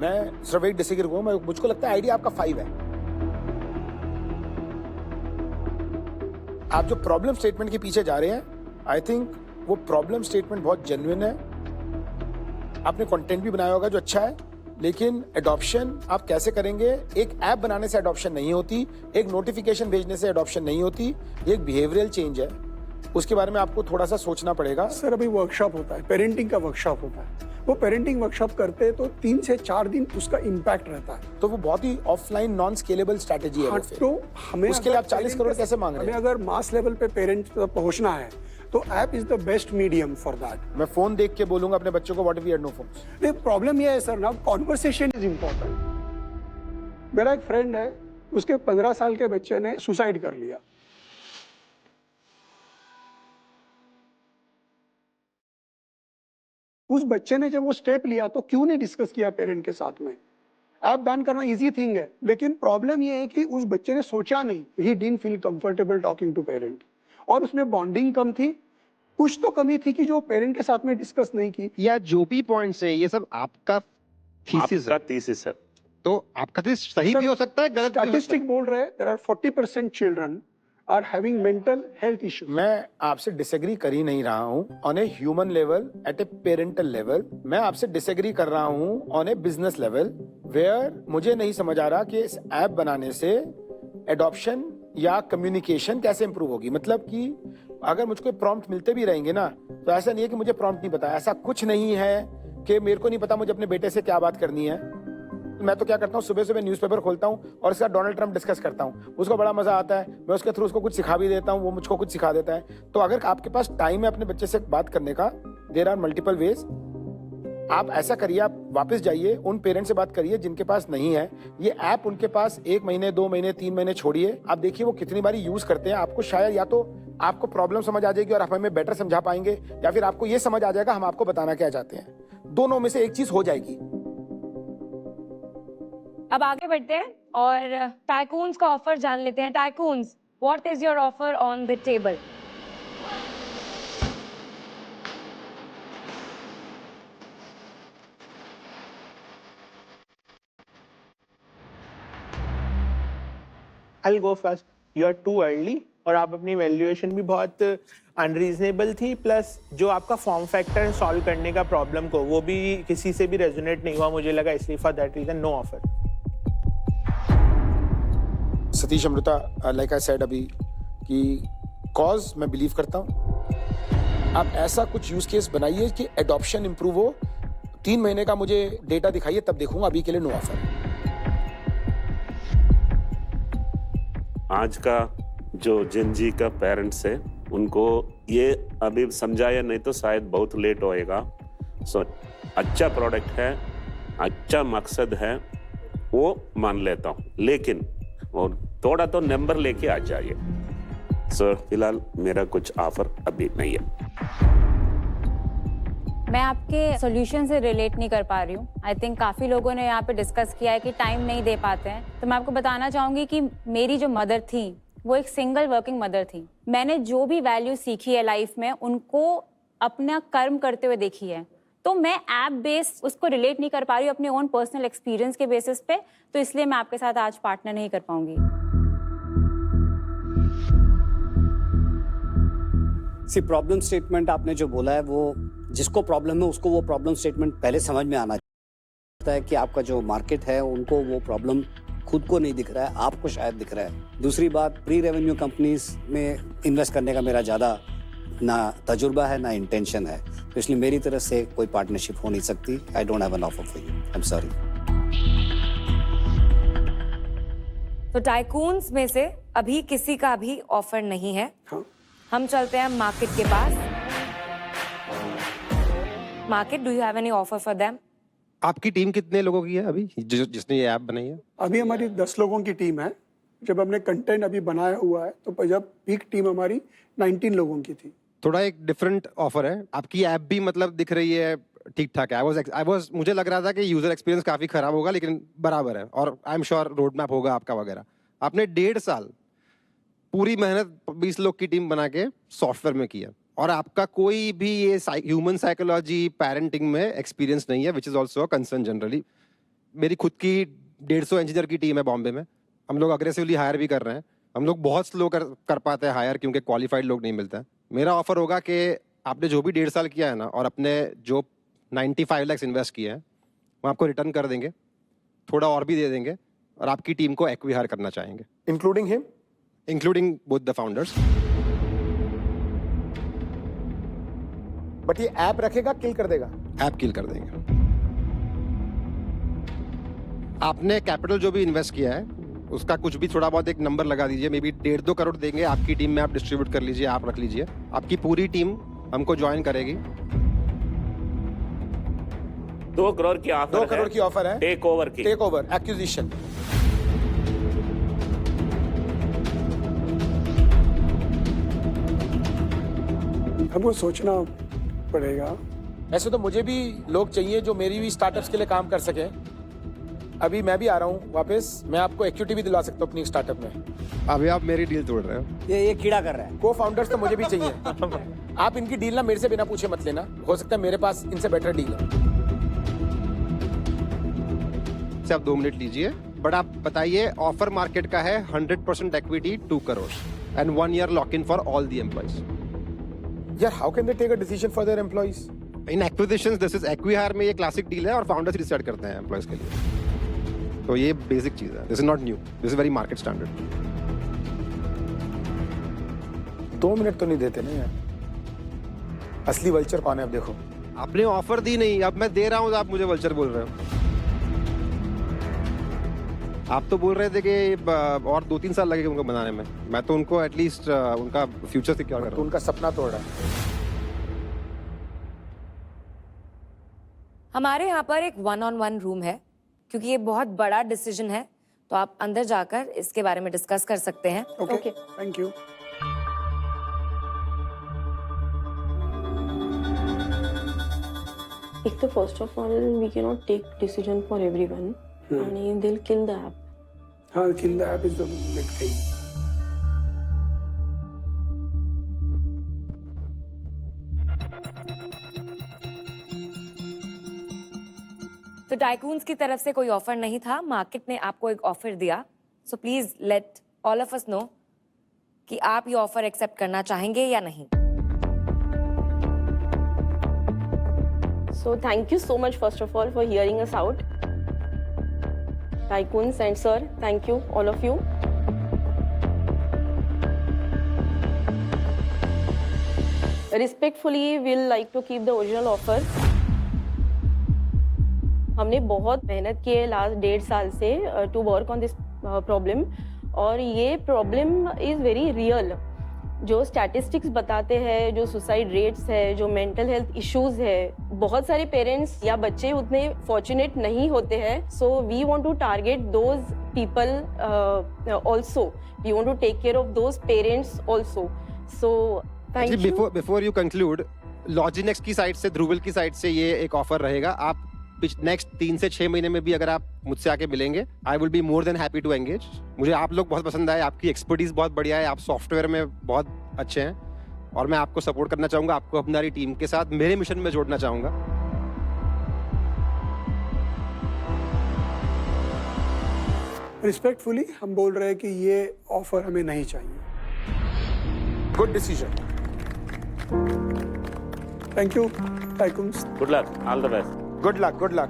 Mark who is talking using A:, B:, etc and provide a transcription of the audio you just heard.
A: मैं सिर्फ एक डिसएग्री करूंगा, मुझको लगता है आइडिया आपका 5 है। आप जो प्रॉब्लम स्टेटमेंट के पीछे जा रहे हैं, आई थिंक वो प्रॉब्लम स्टेटमेंट बहुत जेन्युइन है। आपने कंटेंट भी बनाया होगा जो अच्छा है, लेकिन एडॉप्शन आप कैसे करेंगे? एक ऐप बनाने से एडॉप्शन नहीं होती, एक नोटिफिकेशन भेजने से एडॉप्शन नहीं होती, ये एक बिहेवियरल चेंज है। उसके बारे में आपको थोड़ा सा सोचना पड़ेगा।
B: सर अभी वर्कशॉप होता है, पेरेंटिंग का वर्कशॉप होता है, वो पेरेंटिंग वर्कशॉप करते हैं तो 3 से 4 दिन उसका इम्पैक्ट रहता है।
A: तो वो बहुत ही ऑफलाइन नॉन स्केलेबल स्ट्रैटेजी है।
B: तो हमें
A: उसके लिए आप 40 करोड़ कैसे मांग रहे हैं?
B: हमें अगर मास लेवल पे पेरेंट्स तक पहुंचना है तो app is the best medium for that.
A: मैं फोन देख के बोलूंगा अपने बच्चों को what if we had no phones?
B: नहीं, प्रॉब्लम ये है सर ना, कॉन्वर्सेशन इज इम्पोर्टेंट। मेरा एक फ्रेंड है, उसके 15 साल के बच्चे ने सुसाइड कर लिया। उस बच्चे ने जब वो स्टेप लिया तो क्यों नहीं डिस्कस किया पेरेंट के साथ में? ऐप बैन करना इजी थिंग है, लेकिन प्रॉब्लम ये है कि उस बच्चे ने सोचा नहीं, he didn't feel comfortable talking to parent, और उसमें बॉन्डिंग कम थी। कुछ तो कमी थी कि जो पेरेंट के साथ में डिस्कस नहीं की।
C: या जो भी पॉइंट्स है, ये सब आपका
D: थीसिस है।
C: तो आपका थीसिस सही भी हो सकता है, गलत भी हो सकता है।
B: स्टैटिस्टिक बोल रहे हैं there are 40% children are having mental health issues.
A: मैं आपसे डिसएग्री कर ही नहीं रहा हूं on a human level, at a parental level. मैं आपसे डिसएग्री कर रहा हूं on a business level, where मुझे नहीं समझ आ रहा कि इस ऐप बनाने से एडॉप्शन या कम्युनिकेशन कैसे इंप्रूव होगी। मतलब कि अगर मुझको प्रॉम्प्ट मिलते भी रहेंगे ना, तो ऐसा नहीं है कि मुझे प्रॉम्प्ट नहीं पता। ऐसा कुछ नहीं है कि मेरे को नहीं पता मुझे अपने बेटे से क्या बात करनी है। मैं तो क्या करता हूँ, सुबह सुबह न्यूज़पेपर खोलता हूँ और इसका डोनाल्ड ट्रंप डिस्कस करता हूँ। उसको बड़ा मजा आता है, मैं उसके थ्रू उसको कुछ सिखा भी देता हूँ, वो मुझको कुछ सिखा देता है। तो अगर आपके पास टाइम है अपने बच्चे से बात करने का, देयर आर मल्टीपल वेज। आप ऐसा करिए, आप वापस जाइए, उन पेरेंट्स से बात करिए जिनके पास नहीं है ये ऐप। उनके पास 1 महीने, 2 महीने, 3 महीने छोड़िए, आप देखिए वो कितनी बारी यूज करते हैं। आपको शायद या तो आपको प्रॉब्लम समझ आ जाएगी और आप हमें बेटर समझा पाएंगे, या फिर आपको ये समझ आ जाएगा हम आपको बताना क्या चाहते हैं। दोनों में से एक चीज हो जाएगी।
E: अब आगे बढ़ते हैं और टाइकून्स का ऑफर जान लेते हैं। Tycoons, what is your offer on the table?
F: I'll go first. You are too early और आप अपनी वैल्यूएशन भी बहुत अनरीजनेबल थी, प्लस जो आपका फॉर्म फैक्टर सॉल्व करने का प्रॉब्लम को वो भी किसी से भी रेजोनेट नहीं हुआ मुझे लगा, इसलिए for that reason no offer.
A: Satish Amrita, like I said अभी कि कॉज मैं बिलीव करता हूँ। आप ऐसा कुछ यूज केस बनाइए कि एडॉप्शन इंप्रूव हो। 3 महीने का मुझे डेटा दिखाइए, तब देखूंगा। अभी के लिए नो ऑफर।
D: आज का जो जिंजी का पेरेंट्स है उनको ये अभी समझाया नहीं तो शायद बहुत लेट होएगा। सो अच्छा प्रोडक्ट है, अच्छा मकसद है, वो मान लेता हूँ, लेकिन और थोड़ा तो नंबर लेके आ जाइए। सो फिलहाल मेरा कुछ ऑफर अभी नहीं है।
G: मैं आपके सॉल्यूशन से रिलेट नहीं कर पा रही हूँ। आई थिंक काफ़ी लोगों ने यहाँ पे डिस्कस किया है कि टाइम नहीं दे पाते हैं। तो मैं आपको बताना चाहूँगी कि मेरी जो मदर थी वो एक सिंगल वर्किंग मदर थी। मैंने जो भी वैल्यू सीखी है लाइफ में उनको अपना कर्म करते हुए देखी है। तो मैं ऐप बेस्ड उसको रिलेट नहीं कर पा रही हूँ अपने ओन पर्सनल एक्सपीरियंस के बेसिस पे, तो इसलिए मैं आपके साथ आज पार्टनर नहीं कर पाऊंगी।
H: सी प्रॉब्लम स्टेटमेंट आपने जो बोला है, वो जिसको प्रॉब्लम है उसको वो प्रॉब्लम स्टेटमेंट पहले समझ में आना चाहिए है कि आपका जो मार्केट है उनको वो प्रॉब्लम खुद को नहीं दिख रहा है, आपको शायद दिख रहा है। दूसरी बात, प्री रेवेन्यू कंपनीज में इन्वेस्ट करने का मेरा ज़्यादा ना तजुर्बा है ना इंटेंशन है, तो इसलिए मेरी तरफ से कोई पार्टनरशिप हो नहीं सकती। I don't have an offer for you, I am sorry.
E: तो टाइकून्स में से अभी किसी का भी ऑफर नहीं है।
B: हाँ।
E: हम चलते हैं मार्केट के पास। Market, do you have any offer for them?
C: आपकी टीम कितने लोगों की है अभी जिसने ये ऐप बनाई है?
B: अभी हमारी 10 लोगों की टीम है। जब हमने कंटेंट अभी बनाया हुआ है तो जब पीक टीम हमारी 19 लोगों की थी।
C: थोड़ा एक डिफरेंट ऑफर है। आपकी ऐप भी मतलब दिख रही है ठीक ठाक है। आई वाज मुझे लग रहा था कि यूजर एक्सपीरियंस काफी खराब होगा, लेकिन बराबर है और I am sure road map होगा आपका वगैरह। आपने 1.5 साल पूरी मेहनत 20 लोग की टीम बना के सॉफ्टवेयर में किया और आपका कोई भी ये ह्यूमन साइकोलॉजी पेरेंटिंग में एक्सपीरियंस नहीं है, which is also a concern generally. मेरी खुद की 150 इंजीनियर की टीम है बॉम्बे में। हम लोग अग्रेसिवली हायर भी कर रहे हैं। हम लोग बहुत स्लो कर पाते हैं हायर, क्योंकि क्वालिफाइड लोग नहीं मिलते हैं। मेरा ऑफर होगा कि आपने जो भी 1.5 साल किया है ना, और अपने जो 95 लाख इन्वेस्ट किए हैं, वो आपको रिटर्न कर देंगे, थोड़ा और भी दे देंगे, और आपकी टीम को एक्वी हायर करना चाहेंगे,
A: including him,
C: including both the founders.
A: But ये ऐप रखेगा, किल कर देगा।
C: ऐप किल कर देंगे। आपने कैपिटल जो भी इन्वेस्ट किया है उसका कुछ भी थोड़ा बहुत एक नंबर लगा दीजिए, मे बी 1.5-2 करोड़ देंगे आपकी टीम में, आप डिस्ट्रीब्यूट कर लीजिए, आप रख लीजिए। आपकी पूरी टीम हमको ज्वाइन करेगी।
D: 2 करोड़ की ऑफर
A: 2 करोड़ की ऑफर है,
D: टेक ओवर की।
A: Take over, acquisition.
B: हमको सोचना पड़ेगा।
A: ऐसे तो मुझे भी लोग चाहिए जो मेरी भी स्टार्टअप्स के लिए काम कर सके। अभी मैं भी आ रहा हूँ वापस, मैं आपको इक्विटी भी दिला सकता हूँ अपनी स्टार्टअप में।
C: अभी आप मेरी डील तोड़ रहे हो।
H: ये कीड़ा कर रहा है।
A: को फाउंडर्स तो मुझे भी चाहिए। आप इनकी डील ना मेरे से बिना पूछे मत लेना, हो सकता है मेरे पास इनसे बेटर डील है।
C: से आप 2 मिनट लीजिए, बट आप बताइए ऑफर मार्केट का है 100% equity 2 crore and 1 year lock in for all the employees.
A: यार how can they take a decision for their employees?
C: In acquisitions this is acquihire में ये क्लासिक डील है, और फाउंडर्स डिसाइड करते हैं एम्प्लॉइज के लिए। तो ये बेसिक चीज है, this is not new, this is very market standard.
A: 2 minute तो नहीं देते ना यार। असली वल्चर कौन है अब देखो।
C: आपने ऑफर दी नहीं, अब मैं दे रहा हूँ तो आप मुझे वल्चर बोल रहे हो। आप तो बोल रहे थे कि और 2-3 साल लगेगा उनको बनाने में। मैं तो उनको एटलीस्ट उनका फ्यूचर सिक्योर कर रहा
A: तो
C: हूँ।
A: उनका सपना तोड़ रहा है।
I: हमारे यहाँ पर एक 1-on-1 रूम है, क्योंकि ये बहुत बड़ा डिसीजन है, तो आप अंदर जाकर इसके बारे में डिस्कस कर सकते हैं।
B: Okay, thank you.
J: एक तो first of all we can not take decision for everyone आणि they will kill the app.
B: हाँ, kill the app is the big thing.
I: तो टाइकून्स की तरफ से कोई ऑफर नहीं था, मार्केट ने आपको एक ऑफर दिया। So please let all of us know कि आप ये ऑफर एक्सेप्ट करना चाहेंगे या नहीं।
J: So thank you so much first of all for hearing us out. Tycoons and sir, thank you all of you. Respectfully, we'll like to keep the original offer. हमने बहुत मेहनत की है लास्ट 1.5 साल से to work on this problem, और ये problem is very real. जो स्टैटिस्टिक्स बताते हैं, जो सुसाइड रेट्स है, जो मेंटल हेल्थ इश्यूज है, बहुत सारे पेरेंट्स या बच्चे उतने फॉर्चुनेट नहीं होते हैं। So we want to target those people also, we want to take care of those parents also. So thank you.
C: Before you conclude, LogiNext की साइड से, ध्रुवल की साइड से ये एक ऑफर रहेगा। आप नेक्स्ट 3 से 6 महीने में भी अगर आप मुझसे आके मिलेंगे, I will be more than happy to engage. मुझे आप लोग बहुत पसंद आए, आपकी एक्सपर्टीज बहुत बढ़िया है, आप सॉफ्टवेयर में बहुत अच्छे हैं, और मैं आपको सपोर्ट करना चाहूंगा, आपको अपनी टीम के साथ मेरे मिशन में जोड़ना चाहूंगा।
B: रिस्पेक्टफुली हम बोल रहे हैं कि ये ऑफर हमें नहीं चाहिए।
A: Good decision.
B: Thank you tycoons.
D: Good luck, all the best.
A: Good luck, good luck.